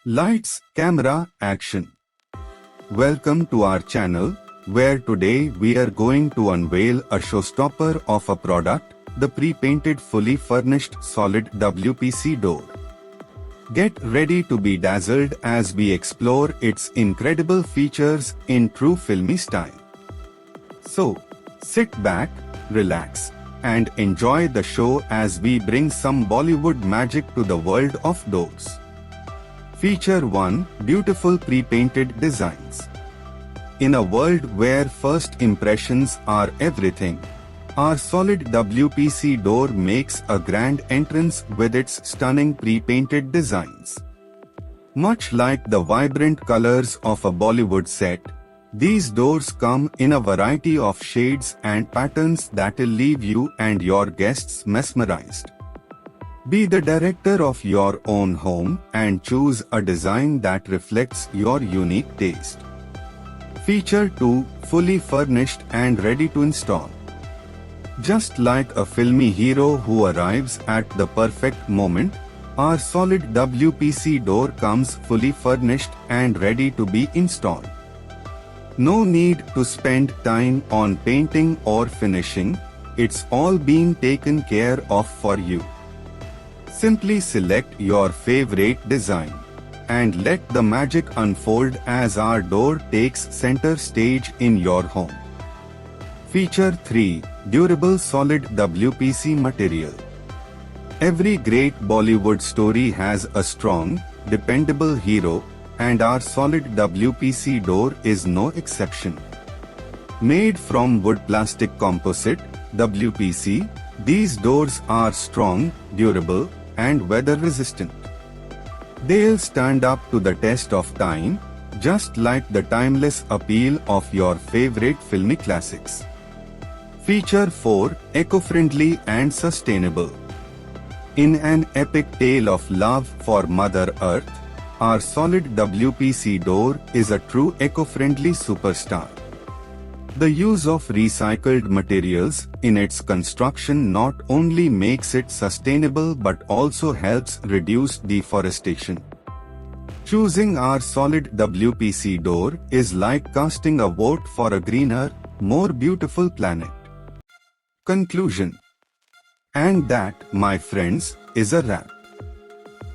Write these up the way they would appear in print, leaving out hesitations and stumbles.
Lights, camera, action. Welcome to our channel, where today we are going to unveil a showstopper of a product, the pre-painted fully furnished solid WPC door. Get ready to be dazzled as we explore its incredible features in true filmy style. So, sit back, relax, and enjoy the show as we bring some Bollywood magic to the world of doors. Feature 1: Beautiful pre-painted designs. In a world where first impressions are everything, our solid WPC door makes a grand entrance with its stunning pre-painted designs. Much like the vibrant colors of a Bollywood set, these doors come in a variety of shades and patterns that'll leave you and your guests mesmerized. Be the director of your own home and choose a design that reflects your unique taste. Feature 2: Fully furnished and ready to install. Just like a filmy hero who arrives at the perfect moment, our solid WPC door comes fully furnished and ready to be installed. No need to spend time on painting or finishing, it's all being taken care of for you. Simply select your favorite design and let the magic unfold as our door takes center stage in your home. Feature 3: Durable solid WPC material. Every great Bollywood story has a strong, dependable hero, and our solid WPC door is no exception. Made from wood plastic composite, WPC, these doors are strong, durable, and weather resistant. They'll stand up to the test of time, just like the timeless appeal of your favorite filmy classics. Feature 4: Eco-friendly and sustainable. In an epic tale of love for Mother Earth, our solid WPC door is a true eco-friendly superstar. The use of recycled materials in its construction not only makes it sustainable but also helps reduce deforestation. Choosing our solid WPC door is like casting a vote for a greener, more beautiful planet. Conclusion. And that, my friends, is a wrap.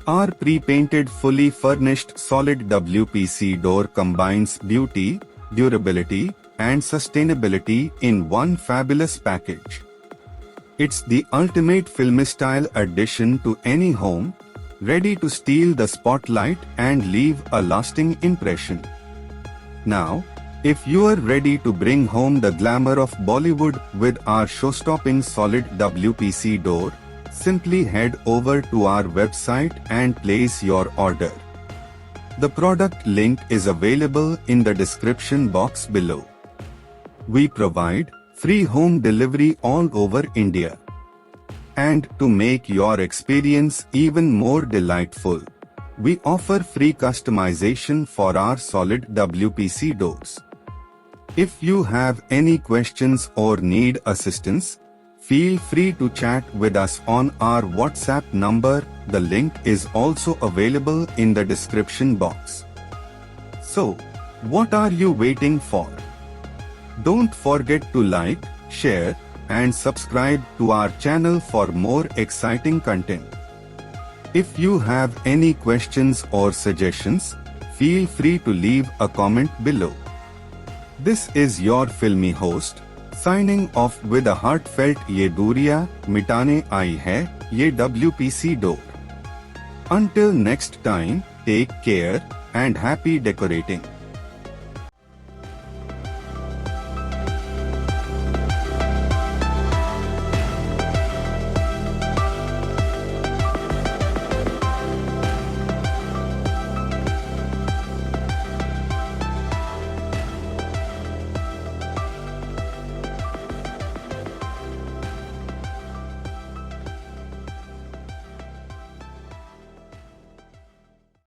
Our pre-painted fully furnished solid WPC door combines beauty, durability, and sustainability in one fabulous package. It's the ultimate filmy style addition to any home, ready to steal the spotlight and leave a lasting impression. Now, if you are ready to bring home the glamour of Bollywood with our show-stopping solid WPC door, simply head over to our website and place your order. The product link is available in the description box below. We provide free home delivery all over India. And to make your experience even more delightful, we offer free customization for our solid WPC doors. If you have any questions or need assistance, feel free to chat with us on our WhatsApp number. The link is also available in the description box. So, what are you waiting for? Don't forget to like, share, and subscribe to our channel for more exciting content. If you have any questions or suggestions, feel free to leave a comment below. This is your filmy host, signing off with a heartfelt "Ye Duriya Mitane Aayi Hai, Ye WPC door." Until next time, take care and happy decorating.